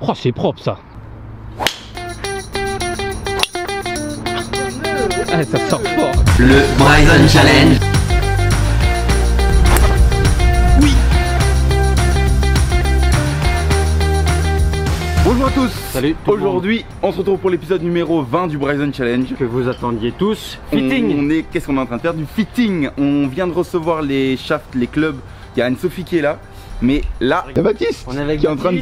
Oh, c'est propre ça. Ah, ça sort fort. Le Bryson Challenge. Bonjour à tous. Salut. Aujourd'hui, on se retrouve pour l'épisode numéro 20 du Bryson Challenge. Que vous attendiez tous. Fitting. Qu'est-ce qu'on est en train de faire? Du fitting. On vient de recevoir les shafts, les clubs. Il y a Anne-Sophie qui est là. Mais là, il y a Baptiste On est avec qui est en train de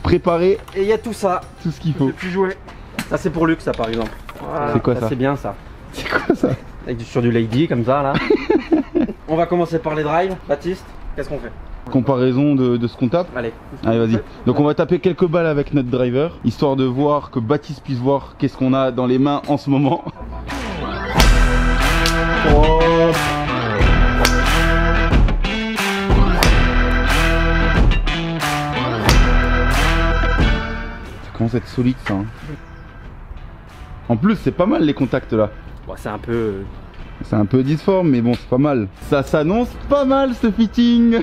préparer et il y a tout ça. tout ce qu'il faut. Je peux plus jouer. Ça c'est pour Luc ça par exemple. Voilà. C'est quoi ça? C'est bien ça. C'est quoi ça? Sur du lady comme ça là. On va commencer par les drives. Baptiste, qu'est-ce qu'on fait? Comparaison de ce qu'on tape. Allez. Allez, vas-y. Donc on va taper quelques balles avec notre driver, histoire de voir, que Baptiste puisse voir qu'est-ce qu'on a dans les mains en ce moment. Oh. Ça commence à être solide ça. Hein. En plus c'est pas mal les contacts là. Bon, c'est un peu... C'est un peu difforme mais bon c'est pas mal. Ça s'annonce pas mal ce fitting.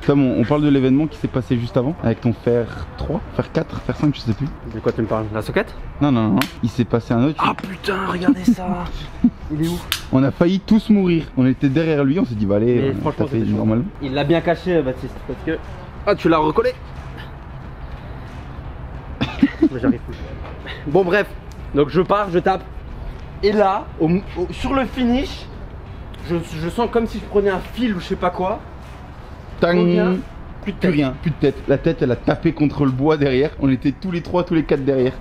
Tom, on parle de l'événement qui s'est passé juste avant avec ton fer 3, fer 4, fer 5 je sais plus. De quoi tu me parles? La socket? Non non non, il s'est passé un autre. Ah putain, regardez ça. Il est où? On a failli tous mourir. On était derrière lui, on s'est dit bah allez, Mais on franchement, taper c'était chaud. normalement. Il l'a bien caché Baptiste parce que... Ah tu l'as recollé. J'arrive plus. Bon bref, donc je pars, je tape. Et là, sur le finish, je sens comme si je prenais un fil ou je sais pas quoi. Tang. Revient, Plus rien, plus de tête. La tête elle a tapé contre le bois derrière. On était tous les 3, tous les 4 derrière.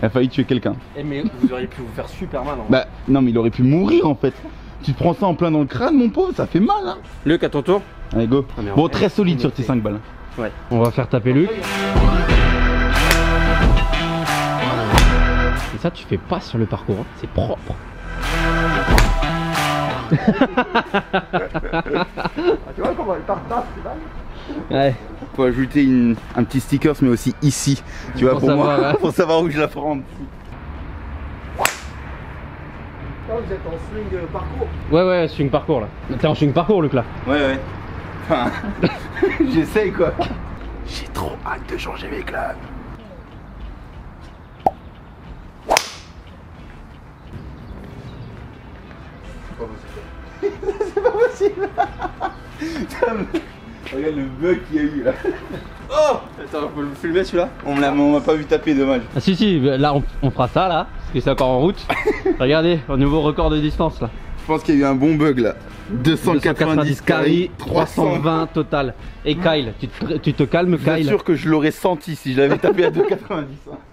Elle a failli tuer quelqu'un. Eh mais vous auriez pu vous faire super mal. Bah non mais il aurait pu mourir en fait. Tu te prends ça en plein dans le crâne mon pauvre, ça fait mal hein. Luc, à ton tour. Allez go. Ah, mais Bon en très fait, solide on sur était- tes 5 balles. Ouais. On va faire taper Luc. Et ça tu fais pas sur le parcours, hein. C'est propre. Tu vois comment elle tartasse, c'est dingue. Ouais. Faut ajouter un petit stickers mais aussi ici. Tu vois Pour pour moi, savoir, ouais. pour savoir où je la prends. Là, vous êtes en swing parcours. Ouais, swing parcours là. T'es en swing parcours Luc là. Ouais ouais. Enfin, j'essaye quoi. J'ai trop hâte de changer mes clubs. C'est pas possible. Regarde le bug qu'il y a eu là. Oh! Attends, faut le filmer celui-là. On m'a pas vu taper, dommage. Ah si, là on fera ça là, parce que c'est encore en route. Regardez, au nouveau record de distance là. Je pense qu'il y a eu un bon bug là. 290 carry, 320 total. Et Kyle, tu te calmes Je suis Kyle. sûr que je l'aurais senti si je l'avais tapé à 290.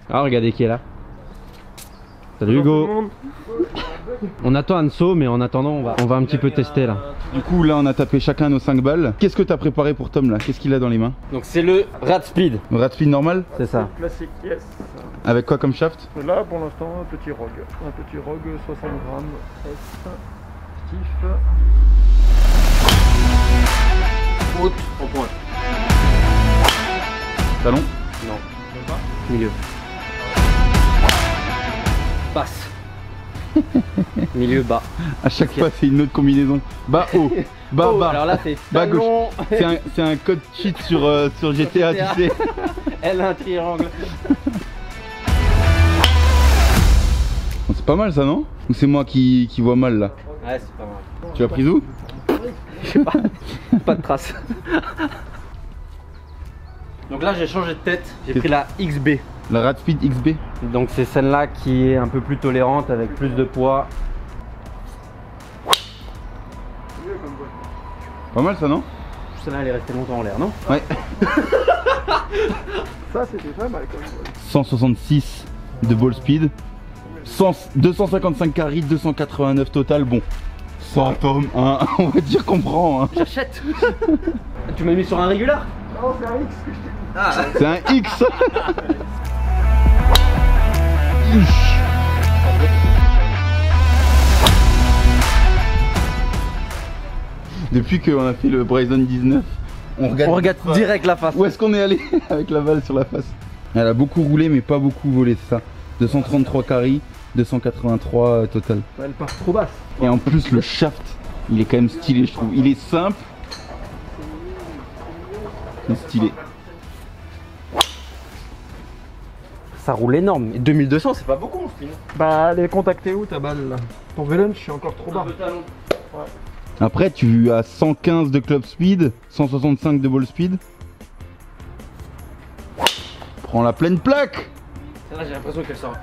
Ah regardez qui est là. Salut Hugo. On attend Anso mais en attendant on va un petit peu tester là. Du coup là on a tapé chacun nos 5 balles. Qu'est-ce que t'as préparé pour Tom là? Qu'est-ce qu'il a dans les mains? Donc c'est le Rad Speed. Rat speed normal? C'est ça. Classique, yes. Avec quoi comme shaft? Là, pour l'instant, un petit rogue. Un petit rogue, 60 grammes. S. Stiff. Haute en pointe. Talon? Non. Milieu. Basse. Milieu bas. À chaque fois c'est une autre combinaison. Bas haut, bas Oh, bas. alors là c'est Bas gauche. talon. C'est un code cheat sur GTA, tu sais. Elle a un triangle. Bon, c'est pas mal ça non? Ou c'est moi qui vois mal là? Ouais c'est pas mal. Tu as pris où? Je sais pas. Pas de traces. Donc là j'ai changé de tête. J'ai pris la XB. La Rat Speed XB? Donc c'est celle-là qui est un peu plus tolérante avec plus de poids. Pas mal ça non? Celle-là elle est restée longtemps en l'air, non? Ouais. Ça, c'était pas mal quand même. 166 de ball speed. 255 carry, 289 total. Bon. 100 Tom, hein, on va dire qu'on prend. Hein. J'achète. Tu m'as mis sur un régular? Non, c'est un X que je t'ai dit. Ah. C'est un X. Depuis qu'on a fait le Bryson 19, on regarde direct la face. où est-ce qu'on est allé avec la balle sur la face. Elle a beaucoup roulé mais pas beaucoup volé, c'est ça. 233 carry, 283 total. Elle part trop basse. Et en plus le shaft, il est quand même stylé je trouve. Il est simple. C'est stylé. ça roule énorme. Et 2200, c'est pas beaucoup mon spin. Bah, elle est contactée où ta balle là? Ton vélo, je suis encore trop bas. Après, tu as 115 de club speed, 165 de ball speed. Prends la pleine plaque. Là, j'ai l'impression qu'elle sort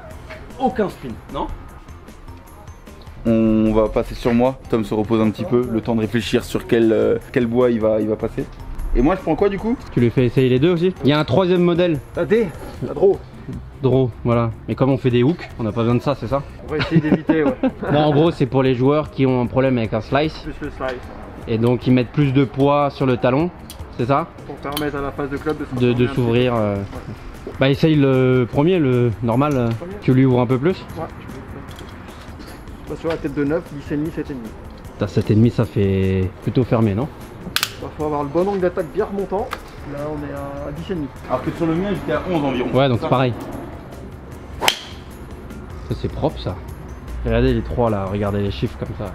aucun spin, non? On va passer sur moi. Tom se repose un petit peu, le temps de réfléchir sur quel bois il va passer. Et moi, je prends quoi du coup? Tu lui fais essayer les deux aussi? Il y a un troisième modèle. La D, la draw. Draw, voilà. Et comme on fait des hooks, on n'a pas besoin de ça, c'est ça? On va essayer d'éviter, ouais. Non, en gros, c'est pour les joueurs qui ont un problème avec un slice. Plus le slice. Et donc, ils mettent plus de poids sur le talon, c'est ça? Pour permettre à la phase de club de De s'ouvrir. Bah, essaye le premier, le normal. Tu lui ouvres un peu plus? Ouais, je vais sur la tête de 9, 10,5, 7,5. T'as 7,5, ça fait plutôt fermé, non? Il faut avoir le bon angle d'attaque bien remontant. Là, on est à 10,5. Alors que sur le mien, j'étais à 11 environ. Ouais, donc c'est pareil. Ça, c'est propre, ça. Regardez les trois là, regardez les chiffres comme ça.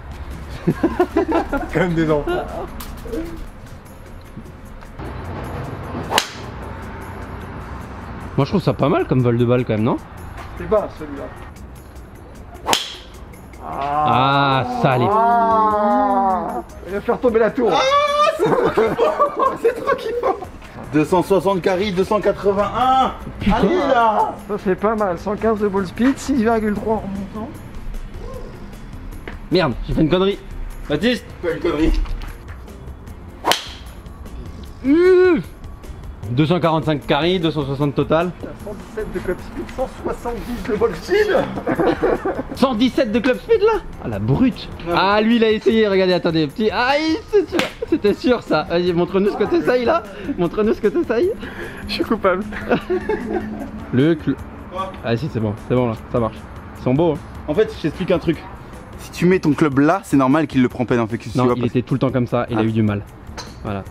Comme des enfants. Moi, je trouve ça pas mal comme vol de balle quand même, non? C'est bas celui-là. Ah, ça, les... Il va faire tomber la tour. C'est trop kiffant. 260 carry, 281. Putain. Allez là. Ça c'est pas mal. 115 de ball speed, 6,3 en remontant. Merde, j'ai fait une connerie. Baptiste. Pas une connerie. 245 carry, 260 total. 117 de club speed, 170 de ball speed. 117 de club speed là. Ah la brute. Ah lui il a essayé, regardez, attendez, petit. Ah c'est sûr, c'était sûr ça. Vas-y, montre-nous ce que t'essayes là. Montre-nous ce que t'essayes. Je suis coupable. Ah si c'est bon là, ça marche. Ils sont beaux hein. En fait, je t'explique un truc. Si tu mets ton club là, c'est normal qu'il le prend pas d'infection. Non, il était tout le temps comme ça, il a eu du mal. Voilà.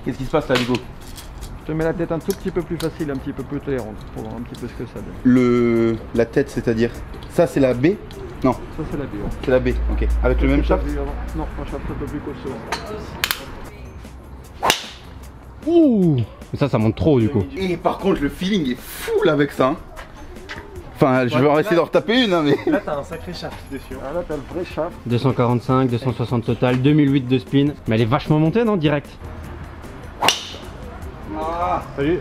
Qu'est-ce qui se passe là, Hugo? Je te mets la tête un tout petit peu plus facile, un petit peu plus tolérante pour voir un petit peu ce que ça donne. La tête, c'est-à-dire? Ça, c'est la B? Non, Ça c'est la B. Ouais. c'est la B, ok. Avec le même shaft? Non, un shaft un peu plus costaud. Ouh. Mais ça monte trop du coup. Et par contre, le feeling est fou là avec ça. Hein. Enfin, je vais en essayer d'en retaper une, hein, mais. Là t'as un sacré shaft dessus. Ah là t'as le vrai shaft. 245, 260 total, 2008 de spin. Mais elle est vachement montée non, direct. Salut.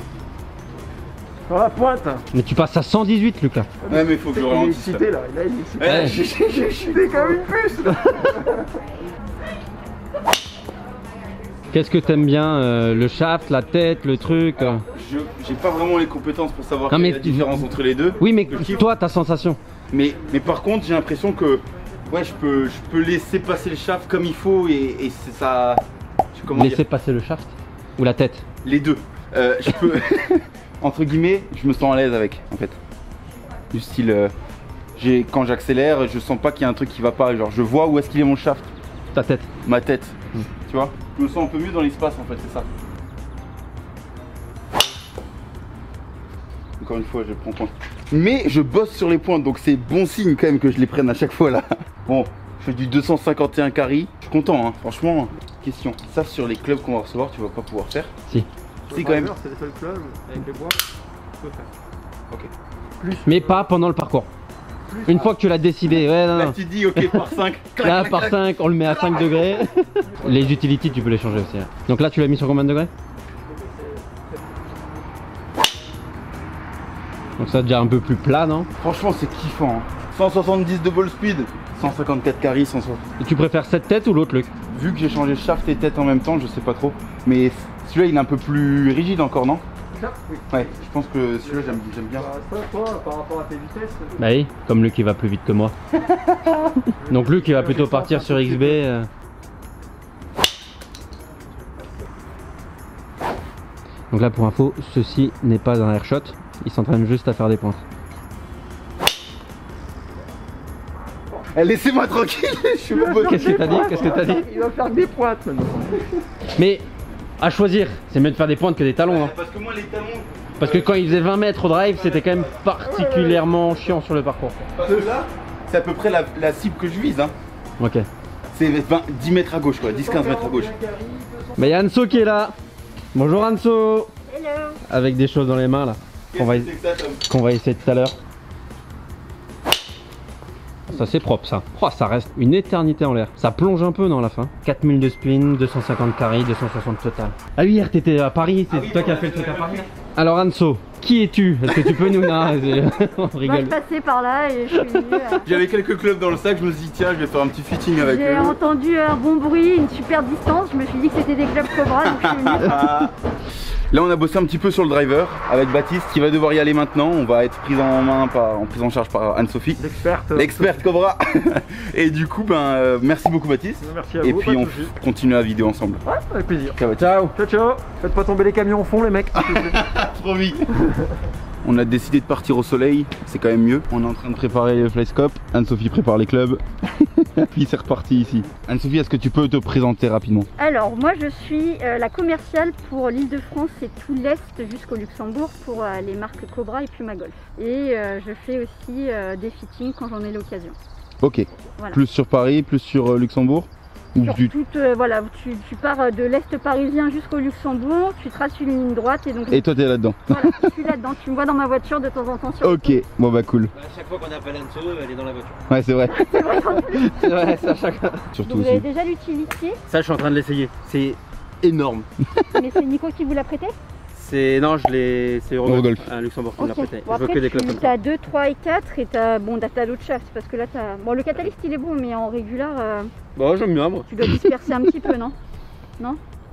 Dans la pointe. Mais tu passes à 118 Lucas. Ouais, mais faut que je Il est ralentisse. excité là, il est excité. Ouais. J'ai excité comme une puce là. Qu'est-ce que t'aimes bien le shaft, la tête, le truc J'ai pas vraiment les compétences pour savoir Non, quelle est mais la différence entre les deux. Oui mais Je kiffe. toi ta sensation. Mais par contre, j'ai l'impression que ouais, je peux laisser passer le shaft comme il faut et c'est ça. Comment Laisser dire, passer le shaft ou la tête. les deux. Je peux entre guillemets, je me sens à l'aise avec en fait. Du style, quand j'accélère, je sens pas qu'il y a un truc qui va pas. Genre, je vois où est-ce qu'il est mon shaft, Ta tête. ma tête. Tu vois, je me sens un peu mieux dans l'espace en fait, c'est ça. Encore une fois, je prends point. Mais je bosse sur les pointes, donc c'est bon signe quand même que je les prenne à chaque fois là. Bon, je fais du 251 carry. Je suis content, hein. Franchement. Question. Ça, sur les clubs qu'on va recevoir, tu vas pas pouvoir faire. Si. Si, quand même. C'est le seul club avec les bois. Je peux faire. Ok. Mais pas pendant le parcours. Une fois que tu l'as décidé, ouais non Là, non. tu dis ok par 5. Là par 5, on le met à 5 degrés. Les utilities tu peux les changer aussi. Hein. Donc là tu l'as mis sur combien de degrés? Donc ça déjà un peu plus plat non? Franchement, c'est kiffant. Hein. 170 de ball speed, 154 carry, 160. Et tu préfères cette tête ou l'autre Luc? Vu que j'ai changé shaft et tête en même temps, je sais pas trop. Mais celui-là, il est un peu plus rigide encore, non? Oui. Ouais, je pense que celui-là, j'aime bien. Bah, ça, toi, par rapport à tes vitesses. Bah oui, comme Luc il va plus vite que moi. Donc Luc il va plutôt partir sur XB. Donc là pour info, ceci n'est pas un airshot, il s'entraîne juste à faire des pointes. Laissez-moi tranquille, je suis pas bon. Qu'est-ce que t'as dit? Qu'est-ce que t'as dit? Il va faire des pointes maintenant. Mais à choisir, c'est mieux de faire des pointes que des talons. Hein. Parce que moi, les talons. Parce que quand il faisait 20 mètres au drive, c'était quand même particulièrement chiant sur le parcours. Parce que là, c'est à peu près la cible que je vise. Hein. Ok. C'est 10 mètres à gauche, quoi, 10-15 mètres à gauche. Mais il y a Anso qui est là. Bonjour Anso. Hello. Avec des choses dans les mains là. qu'on va essayer tout à l'heure. Ça c'est propre ça. Oh, ça reste une éternité en l'air. Ça plonge un peu dans la fin. 4000 de spin, 250 carry, 260 total. Ah oui, hier t'étais à Paris, c'est toi qui as fait le truc à Paris. Alors Anso, qui es-tu? Est-ce que tu peux nous... On rigole. Je passais par là et je suis venue. J'avais quelques clubs dans le sac, je me suis dit tiens je vais faire un petit fitting avec eux. J'ai entendu un bon bruit, une super distance, je me suis dit que c'était des clubs Cobra donc je suis venue. Là on a bossé un petit peu sur le driver avec Baptiste qui va devoir y aller maintenant. On va être pris en prise en charge par Anne-Sophie, l'experte Cobra. Et du coup merci beaucoup Baptiste. Merci à vous. Et puis on continue la vidéo ensemble. Ouais, avec plaisir. Ciao ciao. Ciao ciao. Faites pas tomber les camions au fond les mecs. Promis. On a décidé de partir au soleil, c'est quand même mieux. On est en train de préparer le flyscope. Anne-Sophie prépare les clubs. Puis c'est reparti ici. Anne-Sophie, est-ce que tu peux te présenter rapidement? Alors moi je suis la commerciale pour l'Île-de-France et tout l'Est jusqu'au Luxembourg pour les marques Cobra et Puma Golf. Et je fais aussi des fittings quand j'en ai l'occasion. Ok. Voilà. Plus sur Paris, plus sur Luxembourg? Sur toute, voilà, tu pars de l'Est parisien jusqu'au Luxembourg, tu traces une ligne droite et donc... Et toi t'es là-dedans? Voilà, je suis là-dedans, tu me vois dans ma voiture de temps en temps sur Ok, bon bah cool. À chaque fois qu'on appelle Anso, elle est dans la voiture. Ouais c'est vrai. C'est vrai, ça chaque fois. Surtout Donc vous avez aussi. déjà l'utilité, Ça je suis en train de l'essayer. C'est énorme. mais c'est Nico qui vous l'a prêté? Non, je l'ai. C'est Eurogolf. à Luxembourg qui me l'a Ok. prêté. Bon, Je veux après, que des clubs comme ça. t'as 2, 3 et 4 et t'as d'autres shafts parce que là t'as... Bon le catalyste il est bon mais en régular Bah j'aime bien moi. tu dois disperser un petit peu non?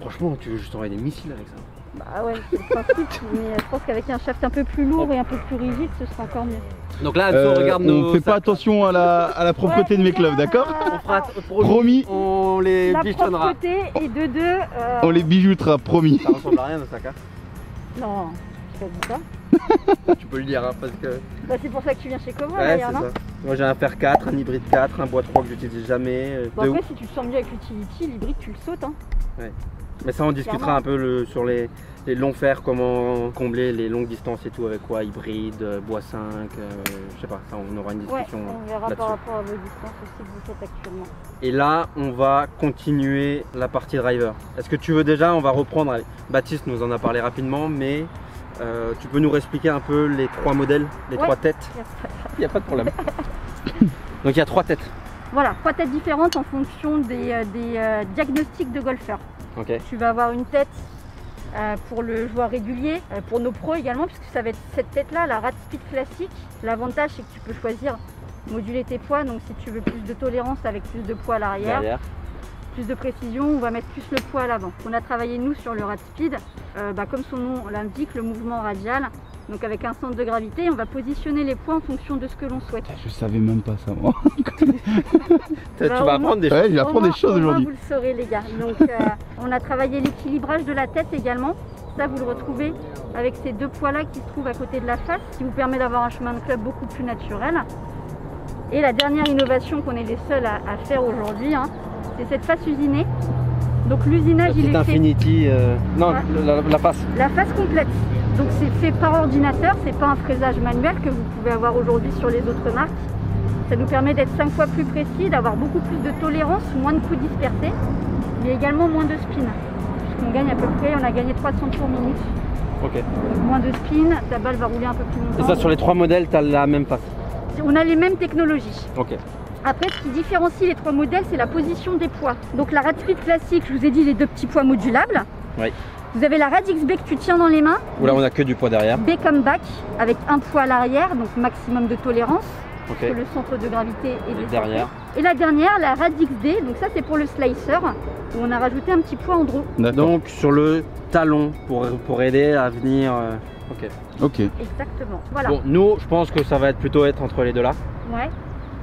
Franchement, tu veux juste envoyer des missiles avec ça. Bah ouais c'est le principe mais je pense qu'avec un shaft un peu plus lourd et un peu plus rigide ce sera encore mieux. Donc là, Anso, regarde nos. On fait pas attention à la propreté de mes clubs, d'accord? On fera. Promis. On les La bichonnera. propreté et de deux... On les bijoutera, promis. Ça ressemble à rien de sac. Non, je te dis ça. Tu peux le dire hein, parce que. Bah, c'est pour ça que tu viens chez Cobra Ouais, d'ailleurs, c'est non? ça. Moi j'ai un fer 4, un hybride 4, un bois 3 que j'utilise jamais. Bon, de après, ouf. si tu te sens mieux avec l'utility, l'hybride, tu le sautes. Hein. Mais ça on discutera Clairement. un peu sur les longs fers, comment combler les longues distances et tout avec quoi, hybride, bois 5, je sais pas, ça on aura une Ouais, discussion on verra là-dessus. par rapport à vos distances aussi que vous faites actuellement. Et là on va continuer la partie driver. Est-ce que tu veux déjà, on va reprendre, allez, Baptiste nous en a parlé rapidement, mais tu peux nous réexpliquer un peu les 3 modèles, les Ouais. 3 têtes? Yes. Il n'y a pas de problème. Donc il y a 3 têtes. Voilà, 3 têtes différentes en fonction des diagnostics de golfeurs. Ok. Tu vas avoir une tête pour le joueur régulier, pour nos pros également, puisque ça va être cette tête-là, la Rad Speed classique. L'avantage, c'est que tu peux choisir, moduler tes poids, donc si tu veux plus de tolérance avec plus de poids à l'arrière, Derrière. plus de précision, on va mettre plus le poids à l'avant. On a travaillé nous sur le Rad Speed, comme son nom l'indique, le mouvement radial. Donc avec un centre de gravité, on va positionner les poids en fonction de ce que l'on souhaite. Je savais même pas ça moi. Tu vas apprendre des choses. Ouais, j'apprends des choses Au moins, aujourd'hui. vous le saurez les gars. Donc on a travaillé l'équilibrage de la tête également. Ça vous le retrouvez avec ces 2 poids là qui se trouvent à côté de la face, qui vous permet d'avoir un chemin de club beaucoup plus naturel. Et la dernière innovation qu'on est les seuls à faire aujourd'hui, hein, c'est cette face usinée. Donc l'usinage il Petite est fait Infinity, non, Ouais. la face. la face complète. Donc c'est fait par ordinateur, c'est pas un fraisage manuel que vous pouvez avoir aujourd'hui sur les autres marques. Ça nous permet d'être 5 fois plus précis, d'avoir beaucoup plus de tolérance, moins de coups dispersés, mais également moins de spin. Puisqu'on gagne à peu près, on a gagné 300 tours minutes. Ok. Donc moins de spin, ta balle va rouler un peu plus Et longtemps. ça sur les 3 modèles, tu as la même face. On a les mêmes technologies. Ok. Après, ce qui différencie les 3 modèles, c'est la position des poids. Donc la Rad Speed classique, je vous ai dit les 2 petits poids modulables. Oui. Vous avez la Rad XB que tu tiens dans les mains. Où là on a que du poids derrière. B comme back, avec un poids à l'arrière, donc maximum de tolérance. Ok. Que le centre de gravité est descendu. Derrière. Et la dernière, la Rad XD, donc ça c'est pour le slicer, où on a rajouté un petit poids en draw. D'accord. Donc sur le talon pour aider à venir. Ok. Ok. Exactement. Voilà. Bon, nous je pense que ça va plutôt être entre les deux là. Ouais.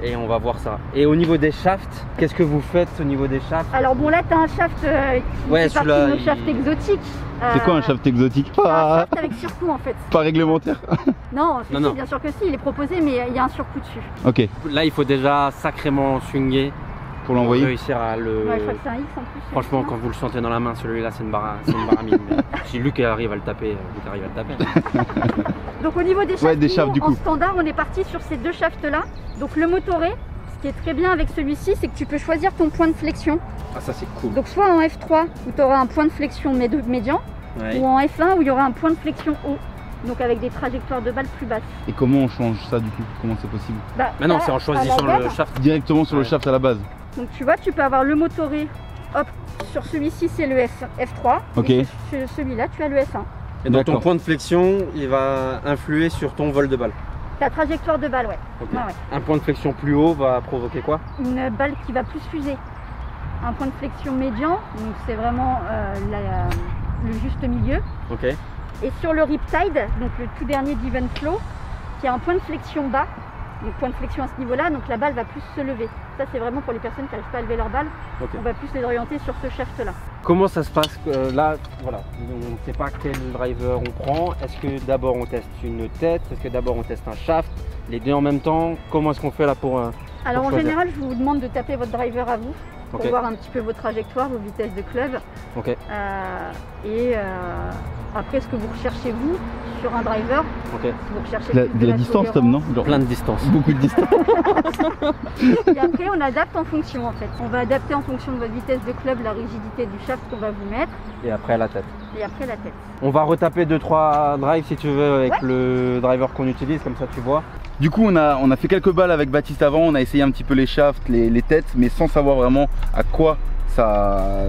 Et on va voir ça. Et au niveau des shafts, qu'est-ce que vous faites au niveau des shafts? Alors bon là tu as un shaft qui Ouais, fait partie celui-là, de nos shafts exotiques. C'est quoi un shaft exotique? C'est un Pas, shaft avec surcoût en fait. pas réglementaire. Non, si, Non. bien sûr que si, il est proposé mais il y a un surcoût dessus. Ok. Là il faut déjà sacrément swinguer Pour pour l'envoyer. réussir à le... Ouais, je crois que c'est un X en plus. Franchement quand vous le sentez dans la main, celui-là c'est une baramine. Mais si Luc arrive à le taper, Luc arrive à le taper. Donc au niveau des shafts, Ouais, des shafts, nous, du coup. en standard, on est parti sur ces 2 shafts là. Donc le motoré, ce qui est très bien avec celui-ci, c'est que tu peux choisir ton point de flexion. Ah ça c'est cool. Donc soit en F3 où tu auras un point de flexion médian, Ouais. ou en F1 où il y aura un point de flexion haut. donc avec des trajectoires de balles plus basses. Et comment on change ça du coup? Comment c'est possible? Bah, Mais non, là, c'est en à choisissant la le gamme, shaft. Directement sur le Ouais. shaft à la base. Donc tu vois, tu peux avoir le motoré, hop, sur celui-ci c'est le F3, Ok. et sur celui-là tu as le F1. Et donc ton D'accord. point de flexion, il va influer sur ton vol de balle. Ta trajectoire de balle, ouais. Ok. Ouais, ouais. Un point de flexion plus haut va provoquer quoi? Une balle qui va plus fuser. Un point de flexion médian, donc c'est vraiment le juste milieu. Ok. Et sur le Riptide, donc le tout dernier d'Event Flow, qui a un point de flexion bas, donc point de flexion à ce niveau-là, donc la balle va plus se lever. Ça c'est vraiment pour les personnes qui n'arrivent pas à lever leur balle, Ok. on va plus les orienter sur ce shaft-là. Comment ça se passe là? Voilà, on ne sait pas quel driver on prend. Est-ce que d'abord on teste une tête? Est-ce que d'abord on teste un shaft? Les deux en même temps? Comment est-ce qu'on fait là pour Alors en choisir. général, je vous demande de taper votre driver à vous, pour Ok. voir un petit peu vos trajectoires, vos vitesses de club. Ok. Après, ce que vous recherchez vous sur un driver, Ok. si vous recherchez De plus la distance, tolérance, Tom, non? Genre Plein de distance. beaucoup de distance. Et après, on adapte en fonction en fait. On va adapter en fonction de votre vitesse de club, la rigidité du shaft qu'on va vous mettre, Et après la tête. et après la tête. On va retaper 2-3 drives si tu veux avec Ouais. le driver qu'on utilise, comme ça tu vois. Du coup, on a fait quelques balles avec Baptiste avant, on a essayé un petit peu les shafts, les têtes, mais sans savoir vraiment à quoi ça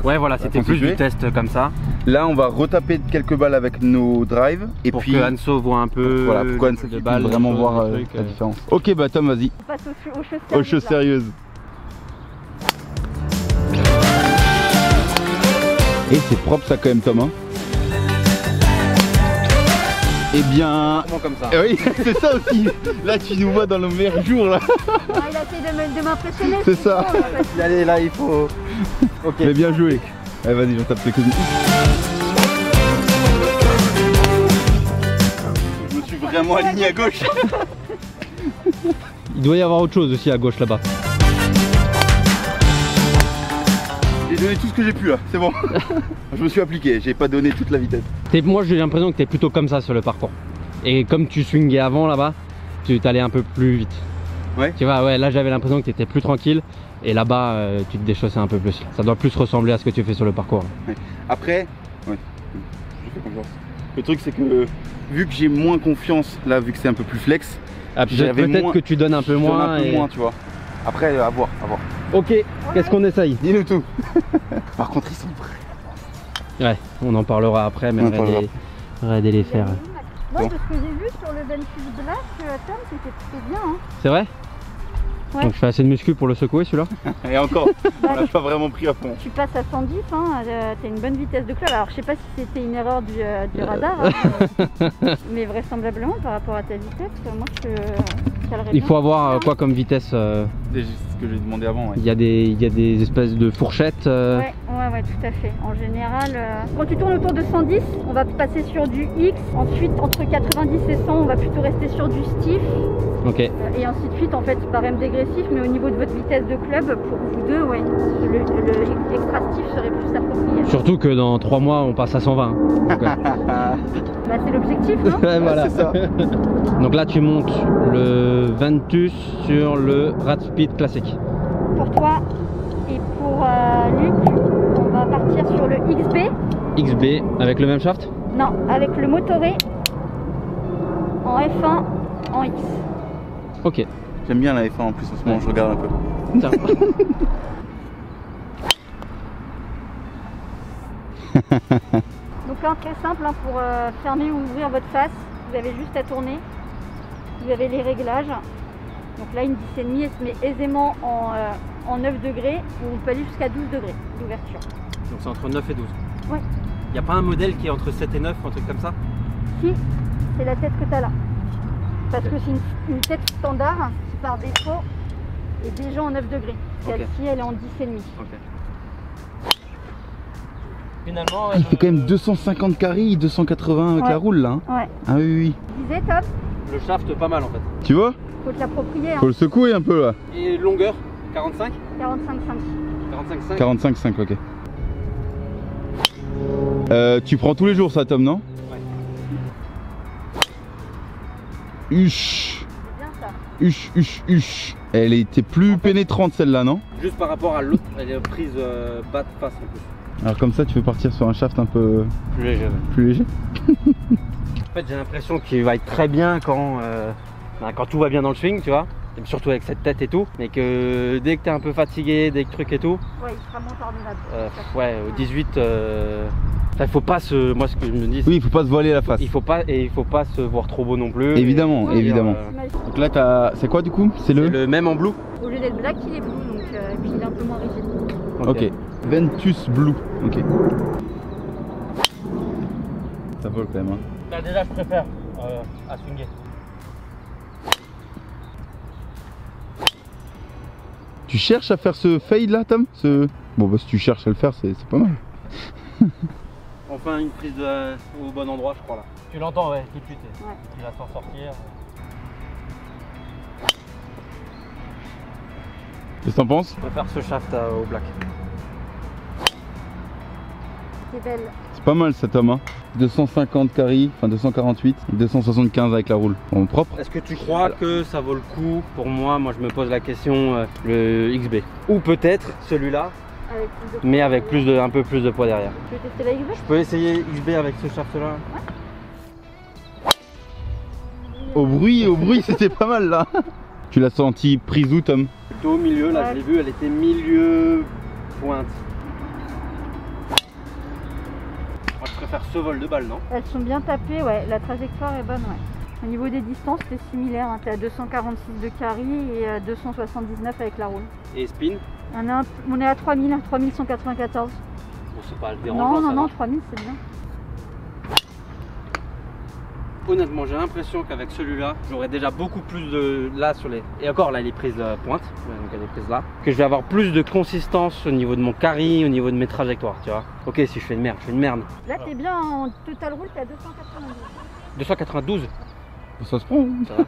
Ouais, voilà, ça c'était plus constituait. du test comme ça. Là, on va retaper quelques balles avec nos drives et Pour puis que Anso voit un peu. voilà, pourquoi le Anne de puisse balle, vraiment le voir truc, la différence. Ok, bah Tom, vas-y. On passe aux choses Aux choses sérieuses, sérieuses. Et c'est propre ça quand même, Tom, hein. Eh bien... Vraiment comme ça. Eh oui, c'est ça aussi. Là, tu nous vois dans le meilleur jour, là. là. Ouais, il a essayé de m'impressionner. C'est ça. bon, parce que- Allez, là il faut. Ok. Mais bien joué. Allez, vas-y, je tape les coups. Je me suis vraiment aligné à gauche. Il doit y avoir autre chose aussi à gauche là-bas. J'ai donné tout ce que j'ai pu là, c'est bon. Je me suis appliqué, j'ai pas donné toute la vitesse. Moi j'ai l'impression que tu es plutôt comme ça sur le parcours. Et comme tu swingais avant là-bas, tu t'allais un peu plus vite. Ouais. Tu vois, ouais, là j'avais l'impression que tu étais plus tranquille. Et là-bas, tu te déchaussais un peu plus. Ça doit plus ressembler à ce que tu fais sur le parcours. Après, ouais, je fais confiance. Le truc c'est que vu que j'ai moins confiance là, vu que c'est un peu plus flex, Ah, j'avais peut-être moins- que tu donnes un peu je donne moins. un peu et- moins, tu vois. Après, à voir, à voir. Ok, qu'est-ce qu'on essaye? Dis-nous tout. Par contre, ils sont prêts. Ouais, on en parlera après, mais On en parlera arrêtez les faire. Moi, de ce que j'ai vu sur le Ventus Black, Tom, c'était bien. Hein. C'est vrai? Ouais. Donc je fais assez de muscu pour le secouer celui-là? Et encore, on l'a pas vraiment pris à fond. Tu passes à 110, hein, t'as une bonne vitesse de club. Alors je sais pas si c'était une erreur du radar, hein, mais vraisemblablement par rapport à ta vitesse, moi je calerais Il bien. faut avoir quoi comme vitesse C'est juste ce que j'ai demandé avant. Ouais. il y a des espèces de fourchettes. Ouais, tout à fait. En général, quand tu tournes autour de 110, on va passer sur du X. Ensuite, entre 90 et 100, on va plutôt rester sur du stiff. Ok. Et ainsi de suite, en fait, barème dégressif. Mais au niveau de votre vitesse de club, pour vous deux, ouais, le extra stiff serait plus approprié. Surtout que dans 3 mois on passe à 120. Donc, Bah, c'est l'objectif, non? ouais, voilà. C'est ça. Donc là tu montes le Ventus sur le Radspeed classique. Pour toi et pour Luc, on va partir sur le XB. XB avec le même shaft? Non, avec le motoré en F1 en X. Ok. J'aime bien la F1 en plus en ce moment, je regarde un peu. Tiens. Donc là, très simple, hein, pour fermer ou ouvrir votre face, vous avez juste à tourner. Vous avez les réglages. Donc là, une 10,5, elle se met aisément en 9 degrés, ou on peut aller jusqu'à 12 degrés d'ouverture. Donc c'est entre 9 et 12. Ouais. Il n'y a pas un modèle qui est entre 7 et 9, un truc comme ça? Si, c'est la tête que tu as là. Parce que c'est une tête standard qui par défaut est déjà en 9 degrés. Celle-ci, elle est en 10,5. Ok. Finalement, Ah, il fait quand même 250 carry, 280 avec Ouais. la roule là. Hein. Ouais. Ah oui, oui. Je disais, top, le shaft pas mal en fait. Tu vois? faut te l'approprier. Hein. Faut le secouer un peu là. Et longueur 45? 45,5. 45,5. 45,5, ok. Tu prends tous les jours ça, Tom, non? Ouais. Huch, C'est bien ça. huch. Elle était plus pénétrante celle-là, non? Juste par rapport à l'autre, elle est prise bas de face en plus. Alors comme ça tu veux partir sur un shaft un peu Plus léger. plus léger. En fait j'ai l'impression qu'il va être très bien quand tout va bien dans le swing, tu vois. Et surtout avec cette tête et tout. Mais que dès que t'es un peu fatigué, dès que truc et tout. Ouais, il sera moins pardonnable. Ouais, au 18, il faut pas se. Moi ce que je me dis, Oui, il faut pas se voiler la face. il faut pas se voir trop beau non plus. Évidemment, Et, évidemment. Donc là t'as. C'est quoi du coup? C'est c'est le. le même en blue. Au lieu d'être black, il est bleu, donc et puis il est un peu moins rigide. Ok. Ventus Blue. Ok. Ça vole quand même. Hein. Bah, déjà je préfère à swinger. Tu cherches à faire ce fade là, Tom? Bon bah si tu cherches à le faire, c'est pas mal. Enfin une prise au bon endroit je crois là. Tu l'entends ouais tout de suite. Ouais. Il va s'en sortir. Qu'est-ce que t'en penses? Je préfère ce shaft au black. C'est belle. C'est pas mal cet homme, hein. 250 carry, enfin 248 et 275 avec la roule. Bon, propre. Est-ce que tu crois que ça vaut le coup pour moi? Moi je me pose la question le XB. Ou peut-être celui-là, Avec plus de mais avec un peu plus de poids derrière. Tu veux tester la XB? Je peux essayer XB avec ce shaft là? Au bruit, c'était pas mal là. Tu l'as senti prise où, Tom? Plutôt au milieu, là Ouais. je l'ai vu, elle était milieu pointe. Moi je préfère ce vol de balle, non? Elles sont bien tapées, ouais. La trajectoire est bonne, ouais. Au niveau des distances, c'est similaire. Hein. Tu à 246 de carry et 279 avec la roule. Et spin? On est à 3000, 3194. Bon c'est pas dérangeant. Non, ça non, va. 3000 c'est bien. Honnêtement j'ai l'impression qu'avec celui-là, j'aurai déjà beaucoup plus de... Là sur les... Et encore là il est prise pointe, ouais, donc elle est prise là. Que je vais avoir plus de consistance au niveau de mon carry, au niveau de mes trajectoires, tu vois. Ok si je fais une merde, je fais une merde. Là, t'es bien en total roule, t'es à 292. 292, Ça se prend. ça va.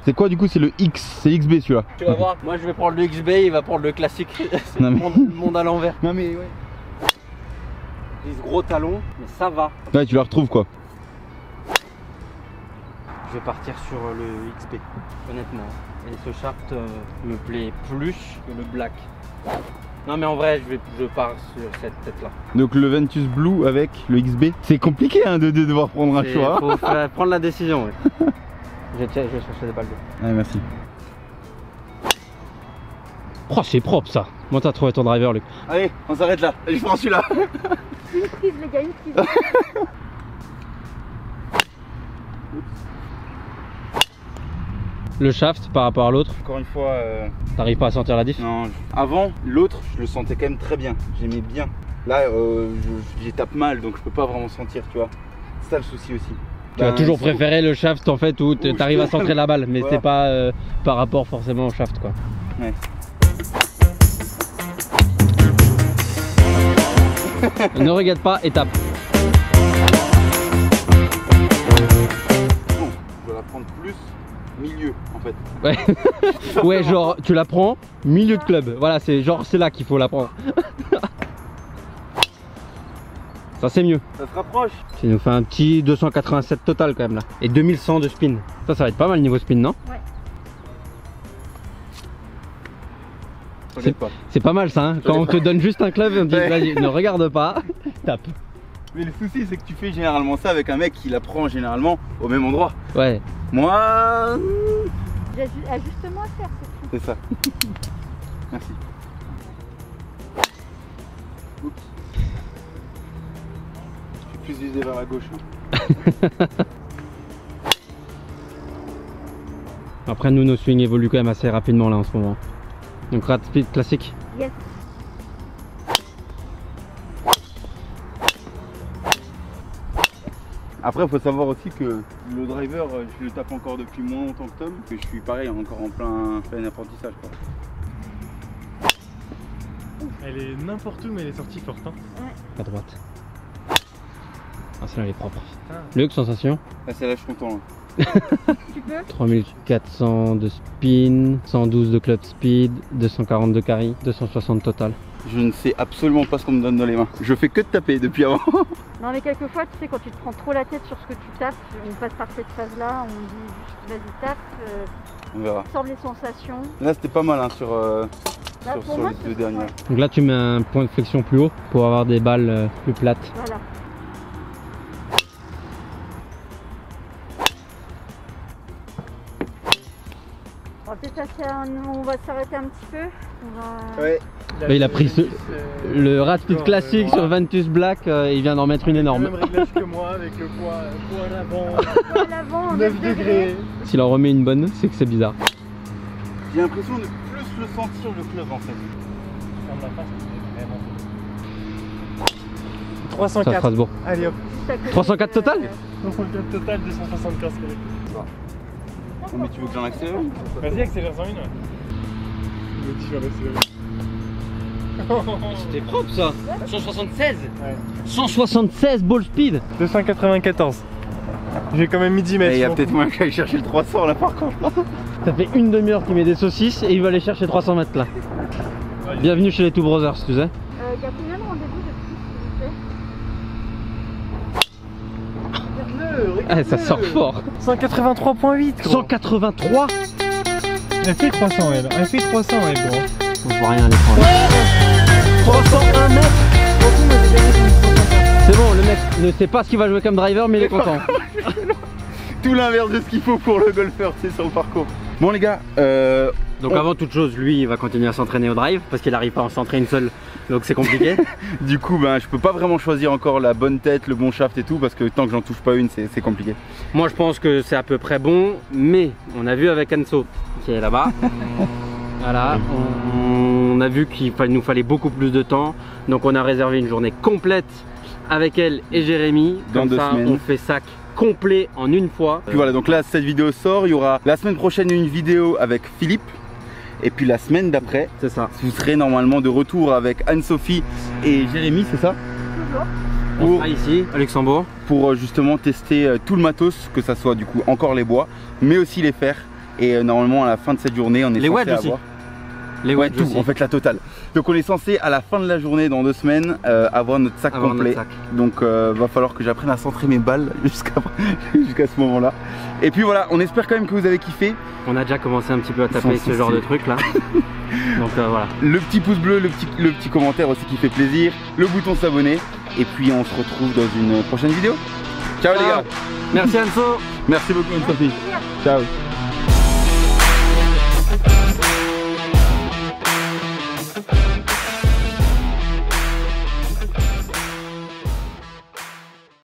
C'est quoi du coup? C'est le X, c'est XB celui-là. Tu vas voir, moi je vais prendre le XB, il va prendre le classique. C'est Non, le mais- monde à l'envers. Non mais ouais. J'ai ce gros talon, mais ça va. Ouais, tu la retrouves quoi. Je vais partir sur le XP, honnêtement. Et ce shaft me plaît plus que le black. Non mais en vrai, je pars sur cette tête-là. Donc le Ventus Blue avec le XB. C'est compliqué hein, de devoir prendre un Il choix. faut prendre la décision. Ouais. je vais chercher des balles d'eau. Ouais, merci. Oh, c'est propre ça. Moi, t'as trouvé ton driver, Luc. Allez, on s'arrête là. Je prends celui-là. Une prise, les gars, une prise. Le shaft par rapport à l'autre, Encore une fois, t'arrives pas à sentir la diff? non. Avant, l'autre, je le sentais quand même très bien. J'aimais bien. Là, j'y tape mal, donc je peux pas vraiment sentir, tu vois. C'est ça le souci aussi. Tu as toujours préféré le shaft en fait où je t'arrives à peux- centrer la balle, mais Voilà. c'est pas par rapport forcément au shaft quoi. Ouais. Ne regarde pas et tape. Bon, je dois la prendre plus milieu en fait. Ouais. Ouais, genre tu la prends milieu de club. Voilà, c'est genre c'est là qu'il faut la prendre. Ça c'est mieux. Ça se rapproche. Ça nous fait un petit 287 total quand même là. Et 2100 de spin. Ça va être pas mal niveau spin, non? Regarde pas. C'est pas mal ça, hein. Quand on te donne juste un club et on te dit Ouais. vas-y, ne regarde pas, tape. Mais le souci, c'est que tu fais généralement ça avec un mec qui la prend généralement au même endroit. Ouais. Moi, J'ai ajustement à faire, c'est tout. c'est ça. Merci. Oups. Je suis plus visé vers la gauche. Hein. Après nous nos swings évoluent quand même assez rapidement là en ce moment. Donc rat speed classique. Yes. Après, il faut savoir aussi que le driver, je le tape encore depuis moins longtemps que Tom, que je suis pareil, encore en plein apprentissage. Quoi. Elle est n'importe où, mais elle est sortie forte. Hein. À droite. Ah celle-là elle est propre. Putain. Luc, sensation? Là, c'est là, je suis content. Là. Tu peux? 3400 de spin, 112 de club speed, 240 de carry, 260 total. Je ne sais absolument pas ce qu'on me donne dans les mains. Je fais que de taper depuis avant. Non mais quelquefois, tu sais, quand tu te prends trop la tête sur ce que tu tapes, on passe par cette phase-là, on dit juste vas-y tape, On verra. absorbe les sensations. Là, c'était pas mal hein, sur Bah, pour sur moi, les c'est deux dernières. Donc là, tu mets un point de flexion plus haut pour avoir des balles plus plates. Voilà. On va s'arrêter un petit peu. On va... Ouais. Là, il a pris le Raspid classique sur Ventus Black, il vient d'en mettre une énorme. Le même réglage que moi avec le poids à l'avant, à l'avant, 9 degrés. S'il en remet une bonne, c'est que c'est bizarre. J'ai l'impression de plus le sentir le club en fait. 304. Ça, Strasbourg. Allez hop. 304 total 304 total, 275 kg. Oh, mais tu veux que j'en accélère? Vas-y, accélère 101, ouais. Mais tu vas accélérer. C'était propre ça. 176. Ouais. 176 ball speed. 294. J'ai quand même mis 10 mètres. Il y a peut-être moyen que j'aille chercher le 300 là par contre. Ça fait une demi-heure qu'il met des saucisses et il va aller chercher 300 mètres là. Bienvenue chez les Two Brothers, tu sais. Il y a combien de rendez-vous de plus, s'il vous plaît? Ah, ça sort fort. 183.8 gros. 183. Elle fait 300 elle. Elle fait 300 elle gros. Je vois rien à l'écran là. 301 mètres. C'est bon, le mec ne sait pas ce qu'il va jouer comme driver, mais il est content. Tout l'inverse de ce qu'il faut pour le golfeur, c'est sur le parcours. Bon les gars, Donc avant toute chose, lui il va continuer à s'entraîner au drive parce qu'il n'arrive pas à en centrer une seule, donc c'est compliqué. du coup ben, je peux pas vraiment choisir encore la bonne tête, le bon shaft et tout parce que tant que j'en touche pas une c'est compliqué. Moi je pense que c'est à peu près bon, mais on a vu avec Anso qui est là-bas. Voilà, on a vu qu'il nous fallait beaucoup plus de temps, donc on a réservé une journée complète avec elle et Jérémy. Dans Comme 2 ça, semaines. on fait sac complet en une fois. Puis voilà, donc là cette vidéo sort, il y aura la semaine prochaine une vidéo avec Philippe. Et puis la semaine d'après, C'est ça. vous serez normalement de retour avec Anne-Sophie et Jérémy, c'est ça? On sera ici à Luxembourg. Pour justement tester tout le matos, que ça soit du coup encore les bois, mais aussi les fers. Et normalement à la fin de cette journée, on est Les censé wedges aussi. avoir... Les Ouais, wedges tout, aussi. en fait la totale. Donc on est censé à la fin de la journée, dans 2 semaines, avoir notre sac Avoir complet. notre sac. Donc va falloir que j'apprenne à centrer mes balles jusqu'à ce moment-là. Et puis voilà, on espère quand même que vous avez kiffé. On a déjà commencé un petit peu à taper ce genre de truc là. Donc voilà. Le petit pouce bleu, le petit commentaire aussi qui fait plaisir, le bouton s'abonner. Et puis on se retrouve dans une prochaine vidéo. Ciao les gars. Merci Anso. Merci beaucoup Anne-Sophie. Ciao.